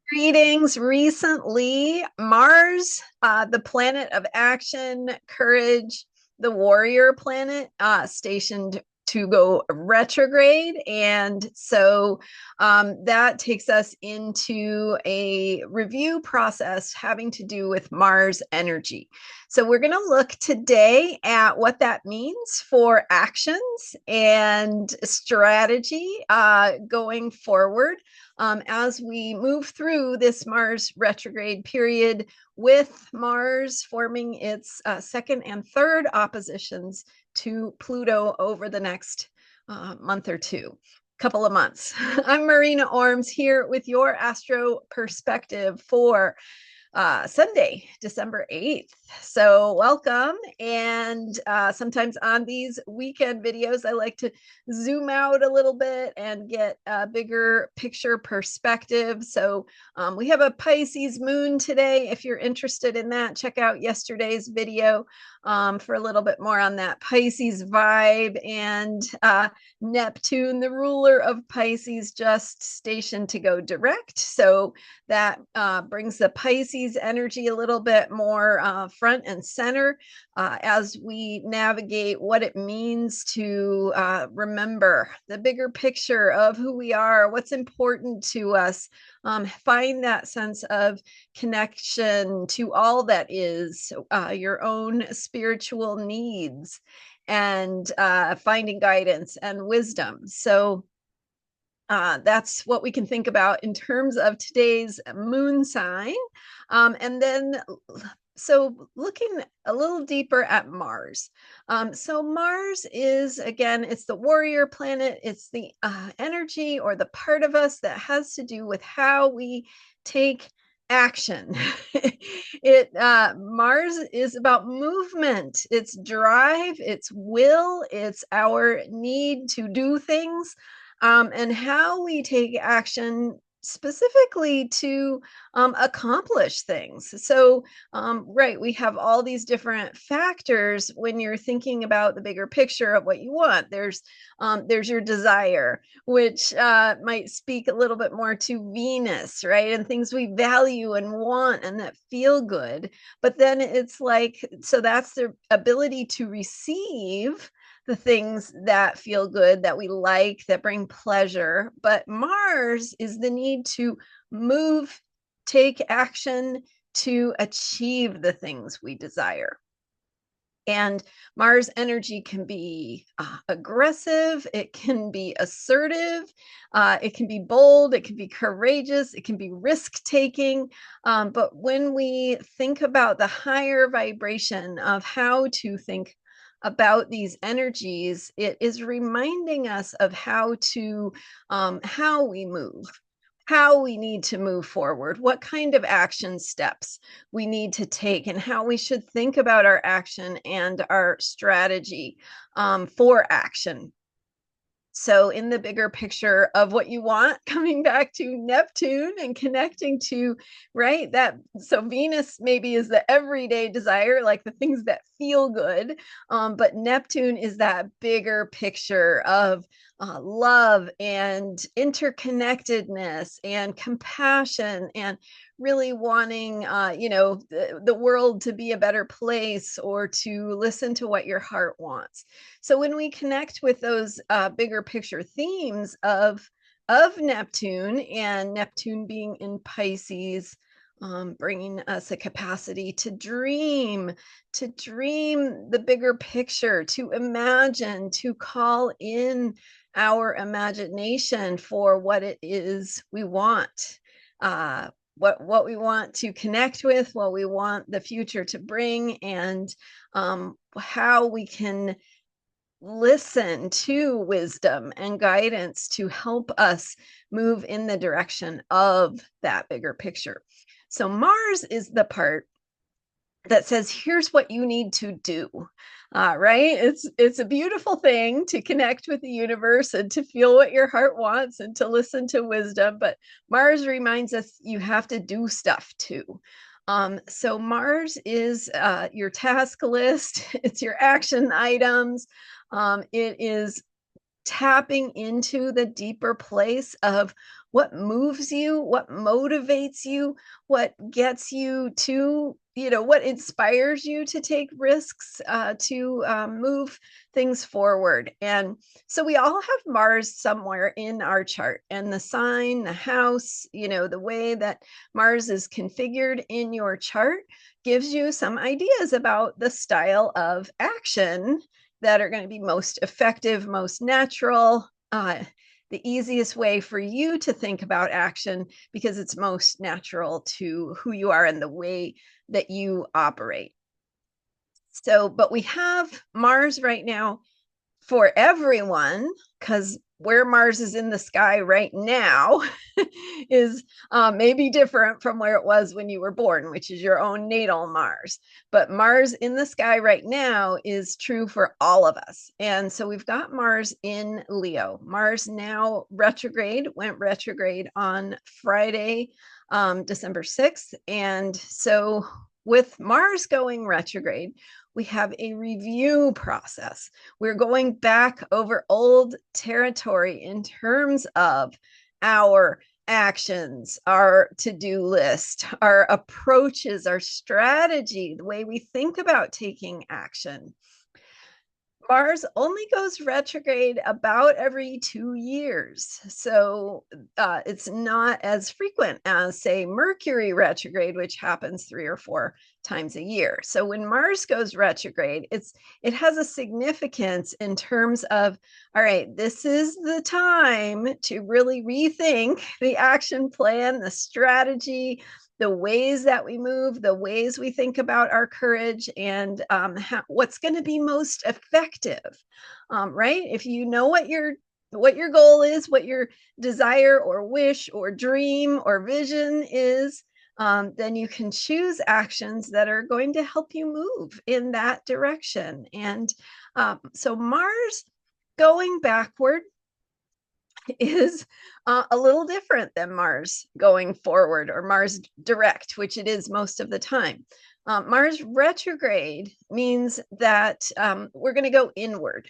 Greetings. Recently, Mars, the planet of action, courage, the warrior planet, stationed to go retrograde. And so that takes us into a review process having to do with Mars energy. So we're going to look today at what that means for actions and strategy going forward as we move through this Mars retrograde period, with Mars forming its second and third oppositions to Pluto over the next month or two. Couple of months. I'm Marina Orms here with your Astro perspective for Sunday, December 8th. So welcome. And sometimes on these weekend videos, I like to zoom out a little bit and get a bigger picture perspective. So we have a Pisces moon today. If you're interested in that, check out yesterday's video for a little bit more on that Pisces vibe. And Neptune, the ruler of Pisces, just stationed to go direct. So that brings the Pisces energy a little bit more front and center as we navigate what it means to remember the bigger picture of who we are, what's important to us, find that sense of connection to all that is, your own spiritual needs, and finding guidance and wisdom. So that's what we can think about in terms of today's moon sign. And then, so looking a little deeper at Mars. So Mars is, again, it's the warrior planet. It's the energy or the part of us that has to do with how we take action. Mars is about movement, it's drive, it's will, it's our need to do things, and how we take action specifically to accomplish things. So, right, we have all these different factors when you're thinking about the bigger picture of what you want. There's your desire, which might speak a little bit more to Venus, right? And things we value and want and that feel good. But then it's like, so that's the ability to receive the things that feel good, that we like, that bring pleasure. But Mars is the need to move, take action to achieve the things we desire. And Mars energy can be aggressive, it can be assertive, it can be bold, it can be courageous, it can be risk taking. But when we think about the higher vibration of how to think about these energies, it is reminding us of how we move, how we need to move forward, what kind of action steps we need to take, and how we should think about our action and our strategy for action. So in the bigger picture of what you want, coming back to Neptune and connecting to, right, that, so Venus maybe is the everyday desire, like the things that feel good, but Neptune is that bigger picture of love and interconnectedness and compassion, and really wanting the world to be a better place, or to listen to what your heart wants. So when we connect with those bigger picture themes of Neptune, and Neptune being in Pisces, bringing us a capacity to dream the bigger picture, to imagine, to call in our imagination for what it is we want, what we want to connect with, what we want the future to bring, and how we can listen to wisdom and guidance to help us move in the direction of that bigger picture. So Mars is the part that says, here's what you need to do. Right? It's a beautiful thing to connect with the universe and to feel what your heart wants and to listen to wisdom. But Mars reminds us you have to do stuff too. So Mars is your task list. It's your action items. It is tapping into the deeper place of what moves you, what motivates you, what gets you to, what inspires you to take risks, to move things forward. And so we all have Mars somewhere in our chart, and the sign, the house, the way that Mars is configured in your chart gives you some ideas about the style of action that are going to be most effective, most natural, the easiest way for you to think about action because it's most natural to who you are and the way that you operate. So, but we have Mars right now for everyone, because where Mars is in the sky right now is maybe different from where it was when you were born, which is your own natal Mars. But Mars in the sky right now is true for all of us. And so we've got Mars in Leo. Mars now went retrograde on Friday, December 6th. And so with Mars going retrograde, we have a review process. We're going back over old territory in terms of our actions, our to-do list, our approaches, our strategy, the way we think about taking action. Mars only goes retrograde about every 2 years. So it's not as frequent as, say, Mercury retrograde, which happens 3 or 4 times a year. So when Mars goes retrograde, it has a significance in terms of, all right, this is the time to really rethink the action plan, the strategy, the ways that we move, the ways we think about our courage, and what's going to be most effective, right? If you know what your goal is, what your desire or wish or dream or vision is, then you can choose actions that are going to help you move in that direction. And so Mars going backward is a little different than Mars going forward or Mars direct, which it is most of the time. Mars retrograde means that we're going to go inward.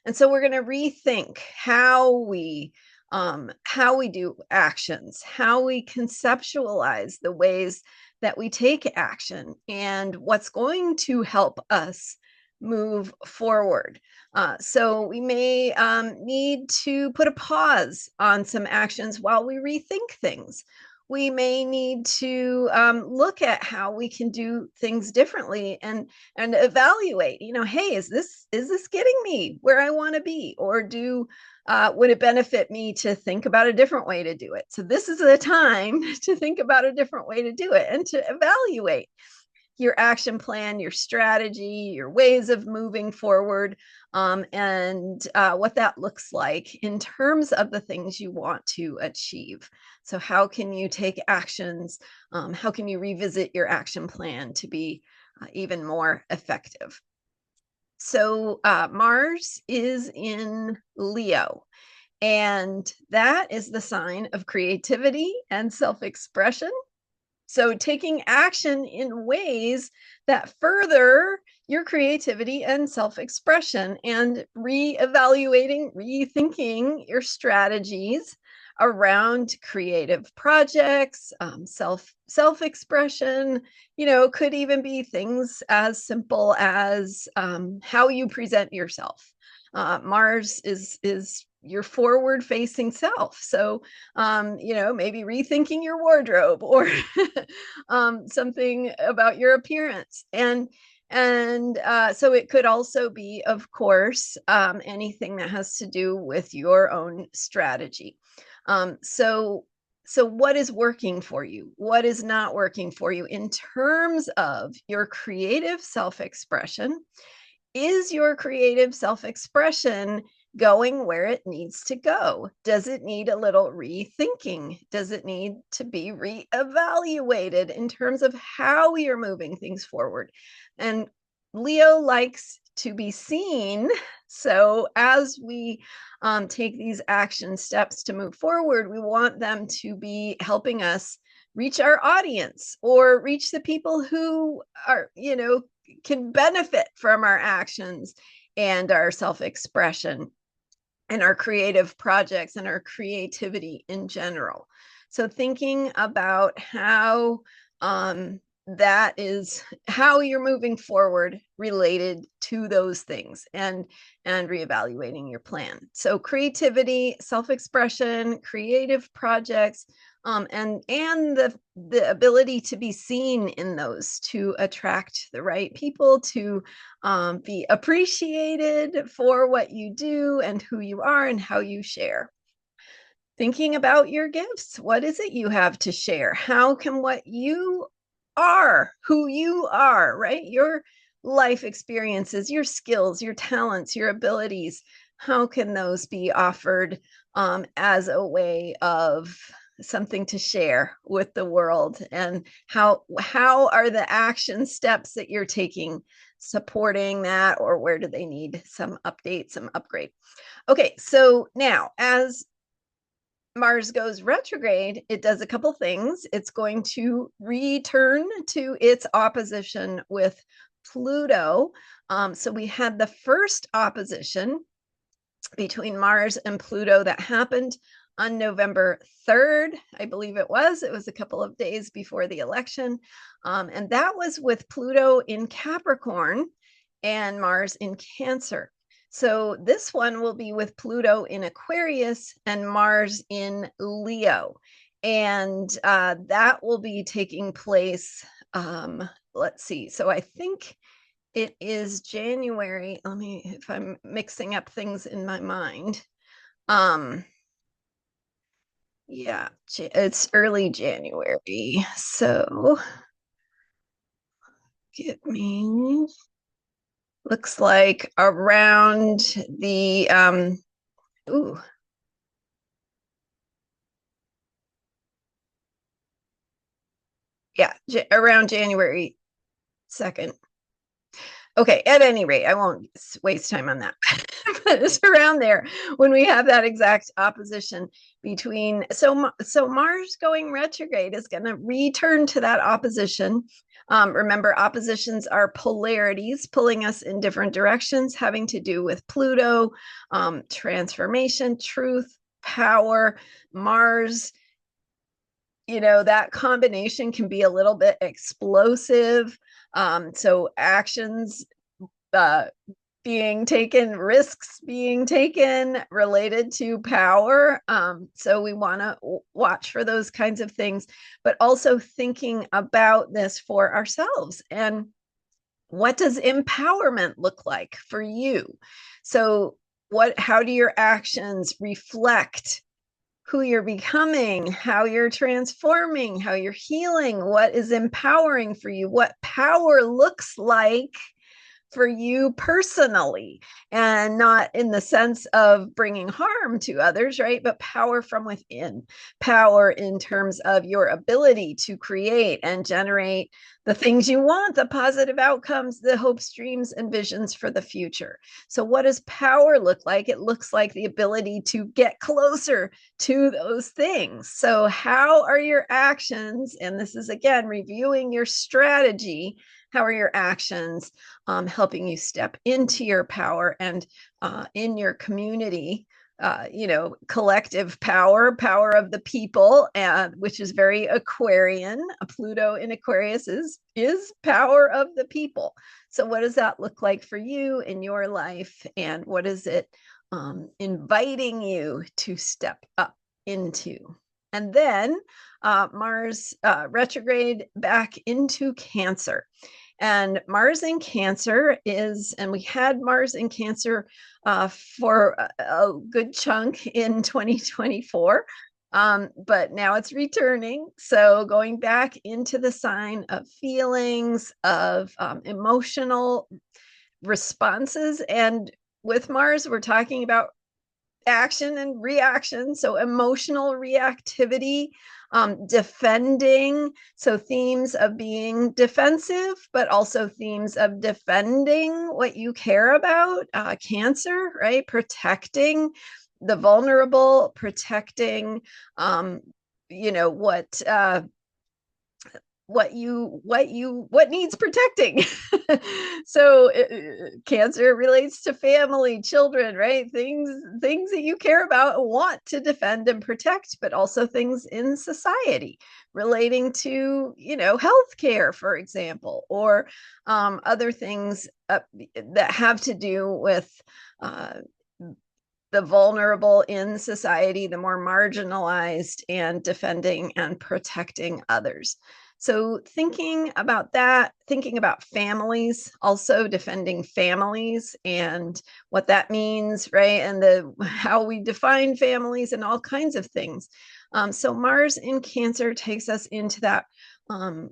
And so we're going to rethink how we do actions, how we conceptualize the ways that we take action, and what's going to help us move forward. So we may need to put a pause on some actions while we rethink things. We may need to look at how we can do things differently and evaluate. Hey, is this getting me where I want to be, or would it benefit me to think about a different way to do it? So this is the time to think about a different way to do it and to evaluate your action plan, your strategy, your ways of moving forward, and what that looks like in terms of the things you want to achieve. So how can you take actions? How can you revisit your action plan to be even more effective? So Mars is in Leo, and that is the sign of creativity and self-expression. So taking action in ways that further your creativity and self-expression, and reevaluating, rethinking your strategies around creative projects, self-expression, could even be things as simple as how you present yourself. Mars is your forward facing self. So, maybe rethinking your wardrobe or something about your appearance. And so it could also be, of course, anything that has to do with your own strategy. So what is working for you? What is not working for you in terms of your creative self-expression? Is your creative self-expression going where it needs to go? Does it need a little rethinking? Does it need to be reevaluated in terms of how we are moving things forward? And Leo likes to be seen. So as we take these action steps to move forward, we want them to be helping us reach our audience or reach the people who are, can benefit from our actions and our self-expression. and our creative projects and our creativity in general. So thinking about how that is how you're moving forward related to those things, and reevaluating your plan. So creativity, self-expression, creative projects, and the ability to be seen in those, to attract the right people, to be appreciated for what you do and who you are and how you share. Thinking about your gifts. What is it you have to share? How can what you are, who you are, right? Your life experiences, your skills, your talents, your abilities, how can those be offered as a way of something to share with the world? And how are the action steps that you're taking supporting that, or where do they need some update, some upgrade? Okay, so now as Mars goes retrograde, it does a couple things. It's going to return to its opposition with Pluto. So we had the first opposition between Mars and Pluto that happened on November 3rd, I believe it was. It was a couple of days before the election. And that was with Pluto in Capricorn and Mars in Cancer. So this one will be with Pluto in Aquarius and Mars in Leo. And that will be taking place, let's see. So I think it is January. Let me, if I'm mixing up things in my mind. Yeah, it's early January. So get me, looks like around the ooh. Yeah, around January 2nd. Okay, at any rate, I won't waste time on that. But it's around there when we have that exact opposition between, so Mars going retrograde is going to return to that opposition. Remember, oppositions are polarities pulling us in different directions, having to do with Pluto, transformation, truth, power. Mars, that combination can be a little bit explosive. So actions being taken, risks being taken related to power. So we want to watch for those kinds of things, but also thinking about this for ourselves. And what does empowerment look like for you? So how do your actions reflect who you're becoming, how you're transforming, how you're healing, what is empowering for you, what power looks like for you personally, and not in the sense of bringing harm to others, right? But power from within, power in terms of your ability to create and generate the things you want, the positive outcomes, the hopes, dreams, and visions for the future. So what does power look like? It looks like the ability to get closer to those things. So how are your actions? And this is, again, reviewing your strategy. How are your actions helping you step into your power and in your community, collective power of the people, which is very Aquarian. Pluto in Aquarius is power of the people. So what does that look like for you in your life? And what is it inviting you to step up into? And then Mars retrograde back into Cancer. And Mars in Cancer and we had Mars in Cancer for a good chunk in 2024, but now it's returning. So going back into the sign of feelings, of emotional responses. And with Mars, we're talking about action and reaction. So emotional reactivity, defending. So themes of being defensive, but also themes of defending what you care about. Cancer, right? Protecting the vulnerable, protecting, what what needs protecting. So Cancer relates to family, children, right? Things that you care about and want to defend and protect, but also things in society relating to, healthcare, for example, or other things that have to do with uh, the vulnerable in society, the more marginalized, and defending and protecting others. So, thinking about that, thinking about families, also defending families and what that means, right? And the how we define families and all kinds of things. So, Mars in Cancer takes us into that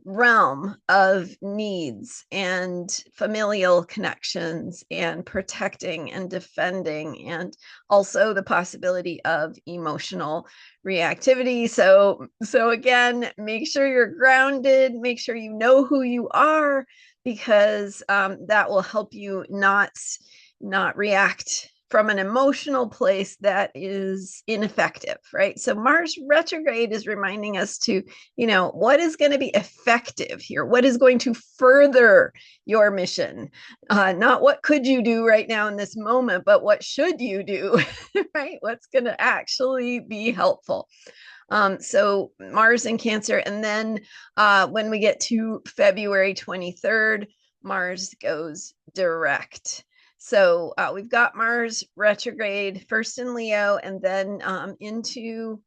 realm of needs and familial connections and protecting and defending, and also the possibility of emotional reactivity. So again, make sure you're grounded, make sure you know who you are, because that will help you not react from an emotional place that is ineffective, right? So Mars retrograde is reminding us to, what is going to be effective here? What is going to further your mission? Not what could you do right now in this moment, but what should you do, right? What's going to actually be helpful? So Mars in Cancer. And then when we get to February 23rd, Mars goes direct. So we've got Mars retrograde first in Leo and then into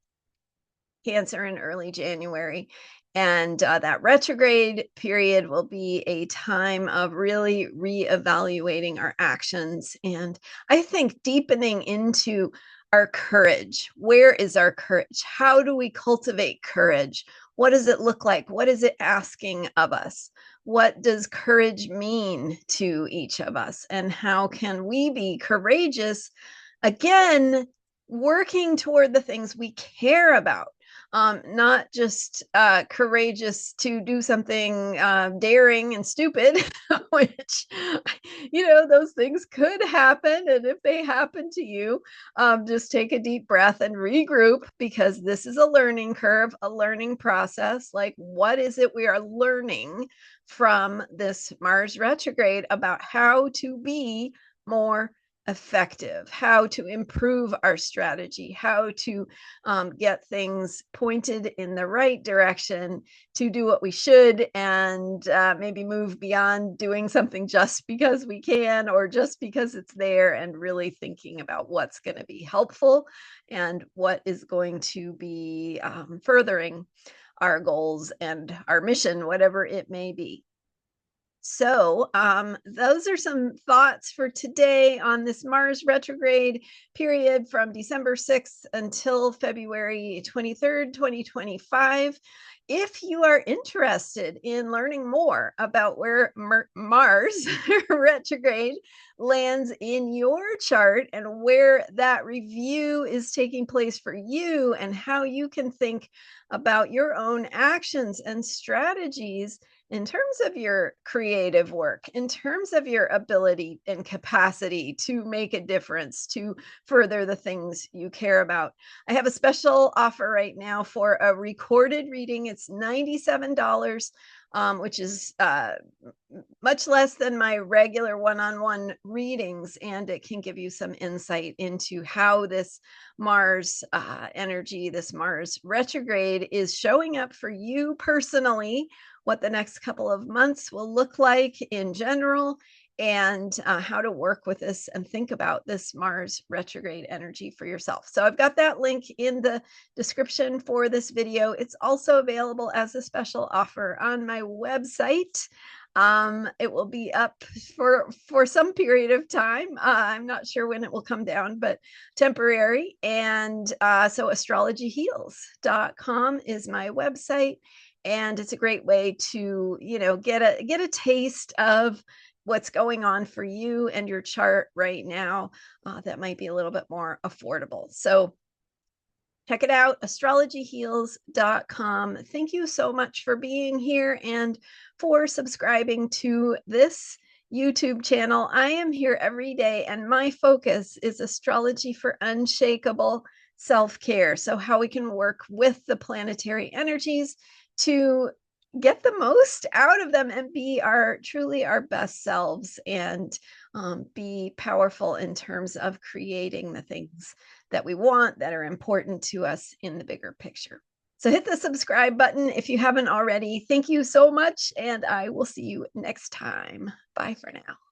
Cancer in early January. And that retrograde period will be a time of really reevaluating our actions. And I think deepening into our courage. Where is our courage? How do we cultivate courage? What does it look like? What is it asking of us? What does courage mean to each of us? And how can we be courageous? Again, working toward the things we care about. Not just courageous to do something daring and stupid, which, those things could happen. And if they happen to you, just take a deep breath and regroup, because this is a learning curve, a learning process. Like, what is it we are learning from this Mars retrograde about how to be more effective, how to improve our strategy, how to get things pointed in the right direction to do what we should, and maybe move beyond doing something just because we can or just because it's there, and really thinking about what's going to be helpful and what is going to be furthering our goals and our mission, whatever it may be. So, those are some thoughts for today on this Mars retrograde period from December 6th until February 23rd, 2025. If you are interested in learning more about where Mars retrograde lands in your chart and where that review is taking place for you, and how you can think about your own actions and strategies in terms of your creative work, in terms of your ability and capacity to make a difference, to further the things you care about, I have a special offer right now for a recorded reading. It's $97, which is much less than my regular one-on-one readings, and it can give you some insight into how this Mars energy, this Mars retrograde, is showing up for you personally, what the next couple of months will look like in general, and how to work with this and think about this Mars retrograde energy for yourself. So I've got that link in the description for this video. It's also available as a special offer on my website. It will be up for some period of time. I'm not sure when it will come down, but temporary. And so astrologyheals.com is my website. And it's a great way to, get a taste of what's going on for you and your chart right now that might be a little bit more affordable. So check it out, astrologyheals.com. Thank you so much for being here and for subscribing to this YouTube channel. I am here every day, and my focus is astrology for unshakable self-care. So how we can work with the planetary energies to get the most out of them and be truly our best selves, and be powerful in terms of creating the things that we want, that are important to us in the bigger picture. So hit the subscribe button if you haven't already. Thank you so much, and I will see you next time. Bye for now.